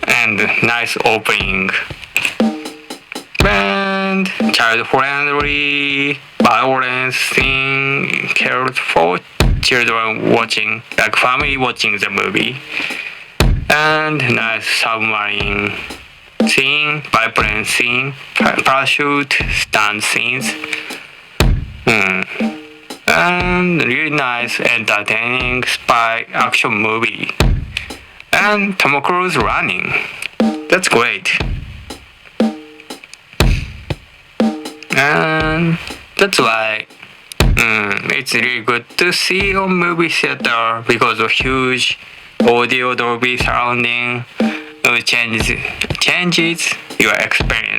And nice opening. And child-friendly violence scene cared for children watching, like family watching the movie. And nice submarine scene, biplane scene, parachute stunt scenes. And really nice, entertaining spy action movie. And Tom Cruise running. That's great. And that's why it's really good to see on movie theater because of huge audio Dolby surrounding changes your experience.